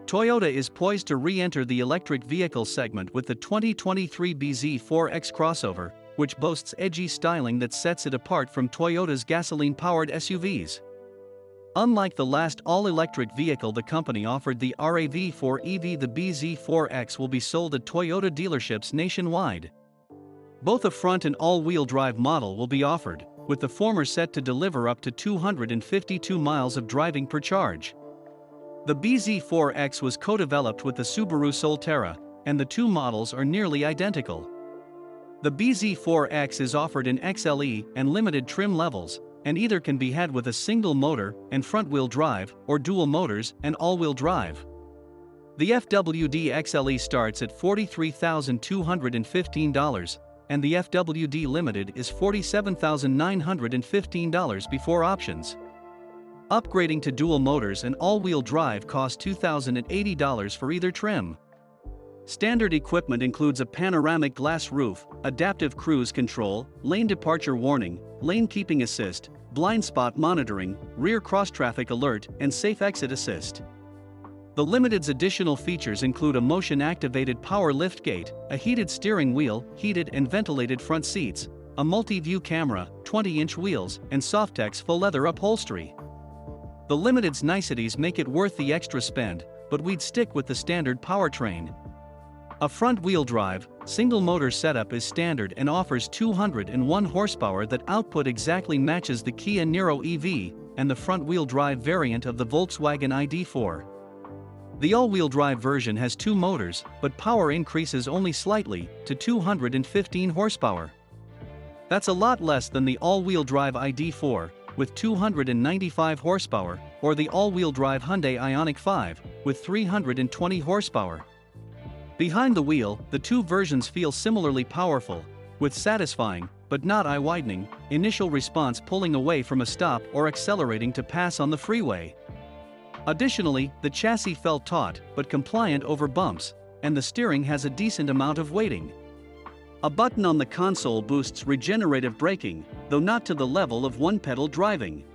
Toyota is poised to re-enter the electric vehicle segment with the 2023 bZ4X crossover, which boasts edgy styling that sets it apart from Toyota's gasoline-powered SUVs. Unlike the last all-electric vehicle the company offered, the RAV4 EV, the bZ4X will be sold at Toyota dealerships nationwide. Both a front and all-wheel drive model will be offered, with the former set to deliver up to 252 miles of driving per charge. The bZ4X was co-developed with the Subaru Solterra, and the two models are nearly identical. The bZ4X is offered in XLE and limited trim levels, and either can be had with a single motor and front-wheel drive or dual motors and all-wheel drive. The FWD XLE starts at $43,215, and the FWD Limited is $47,915 before options. Upgrading to dual motors and all-wheel drive costs $2,080 for either trim. Standard equipment includes a panoramic glass roof, adaptive cruise control, lane departure warning, lane keeping assist, blind spot monitoring, rear cross-traffic alert, and safe exit assist. The Limited's additional features include a motion-activated power liftgate, a heated steering wheel, heated and ventilated front seats, a multi-view camera, 20-inch wheels, and Softex faux leather upholstery. The Limited's niceties make it worth the extra spend, but we'd stick with the standard powertrain. A front-wheel drive, single-motor setup is standard and offers 201 horsepower that output exactly matches the Kia Niro EV and the front-wheel drive variant of the Volkswagen ID.4. The all-wheel drive version has two motors, but power increases only slightly, to 215 horsepower. That's a lot less than the all-wheel drive ID.4, with 295 horsepower, or the all-wheel drive Hyundai Ioniq 5, with 320 horsepower. Behind the wheel, the two versions feel similarly powerful, with satisfying, but not eye-widening, initial response pulling away from a stop or accelerating to pass on the freeway. Additionally, the chassis felt taut, but compliant over bumps, and the steering has a decent amount of weighting. A button on the console boosts regenerative braking, though not to the level of one-pedal driving.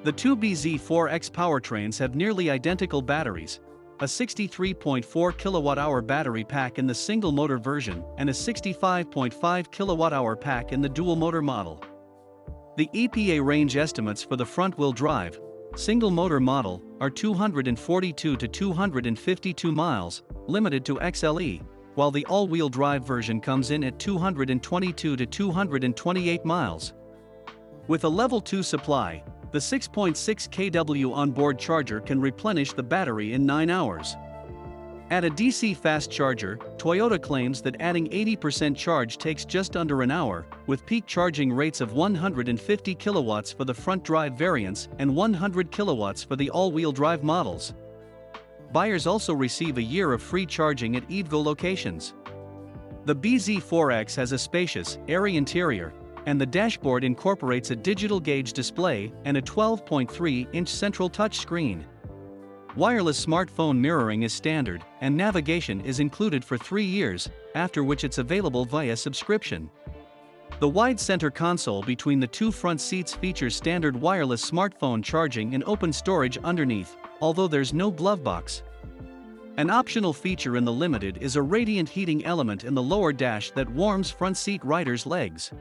The two bZ4X powertrains have nearly identical batteries, a 63.4 kWh battery pack in the single-motor version and a 65.5 kWh pack in the dual-motor model. The EPA range estimates for the front-wheel drive, single-motor model, are 242 to 252 miles, limited to XLE, while the all-wheel drive version comes in at 222 to 228 miles. With a Level 2 supply, the 6.6 kW onboard charger can replenish the battery in 9 hours. At a DC fast charger, Toyota claims that adding 80% charge takes just under an hour, with peak charging rates of 150 kilowatts for the front-drive variants and 100 kilowatts for the all-wheel drive models. Buyers also receive a year of free charging at EVgo locations. The bZ4X has a spacious, airy interior, and the dashboard incorporates a digital gauge display and a 12.3-inch central touchscreen. Wireless smartphone mirroring is standard, and navigation is included for 3 years, after which it's available via subscription. The wide center console between the two front seats features standard wireless smartphone charging and open storage underneath, although there's no glove box. An optional feature in the Limited is a radiant heating element in the lower dash that warms front seat riders' legs.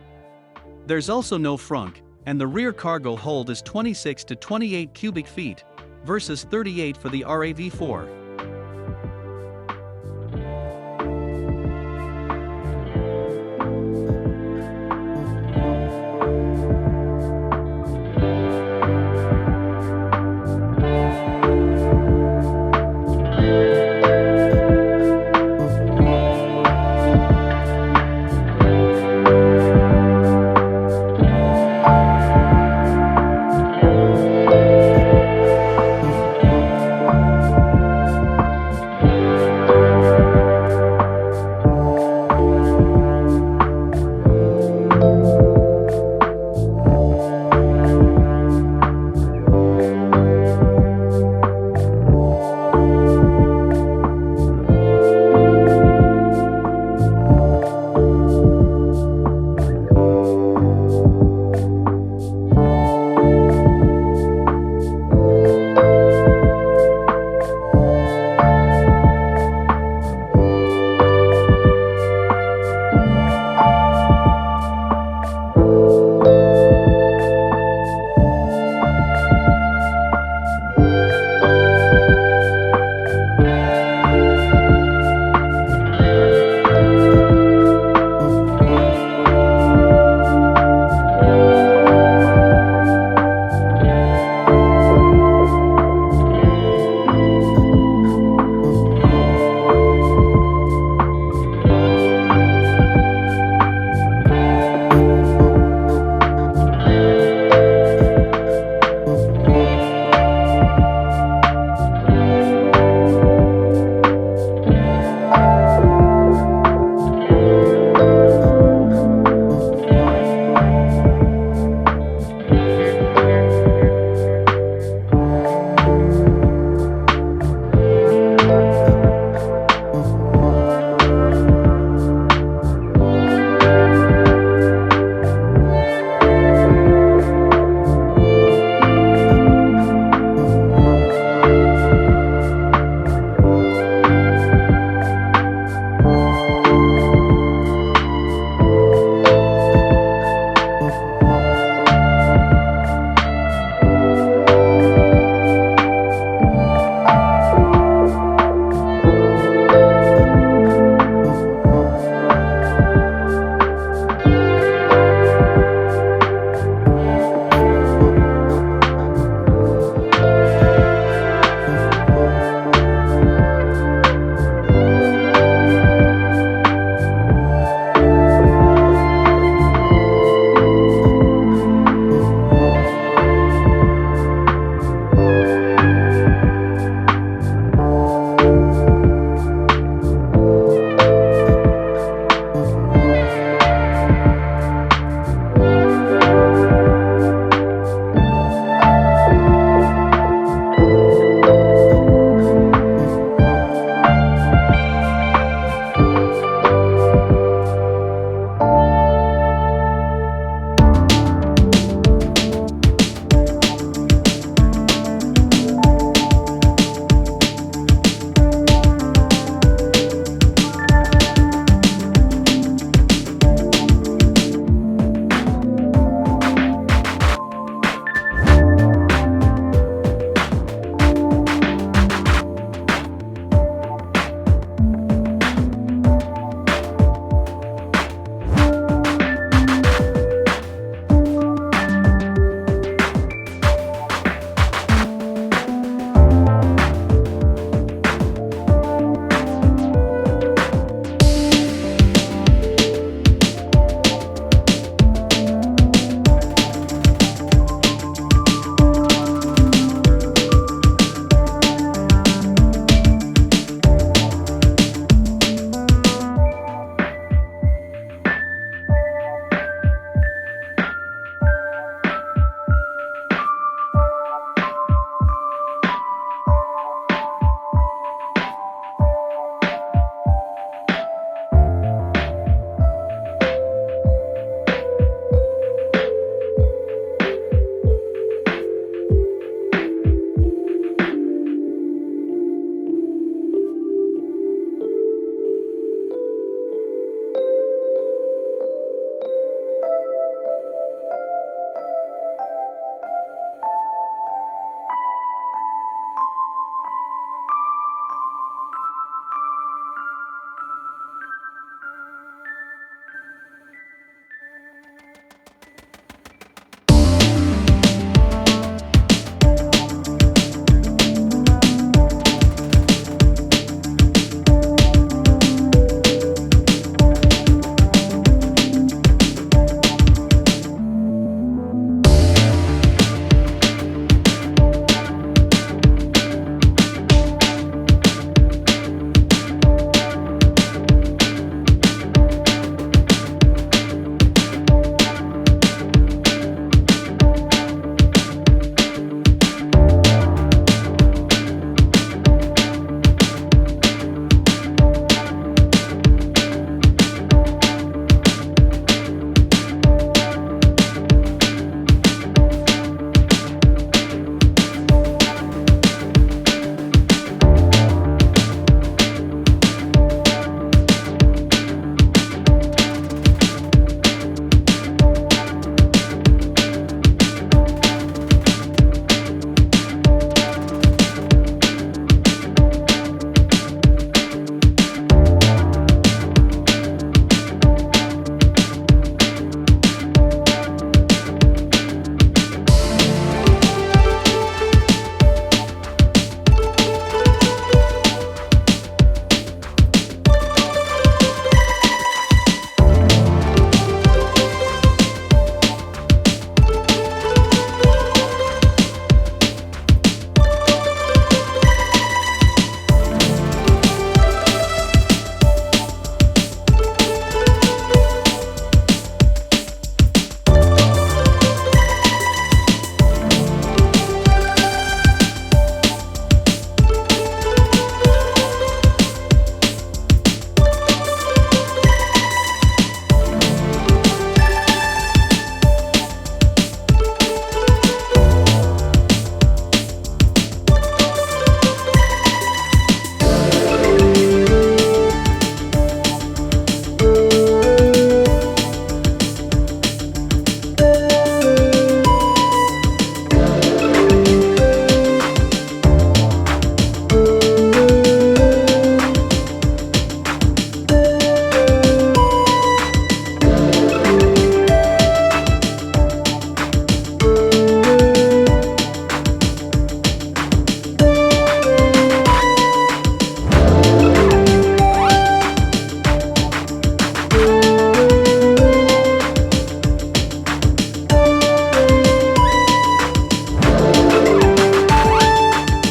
There's also no frunk, and the rear cargo hold is 26 to 28 cubic feet, versus 38 for the RAV4.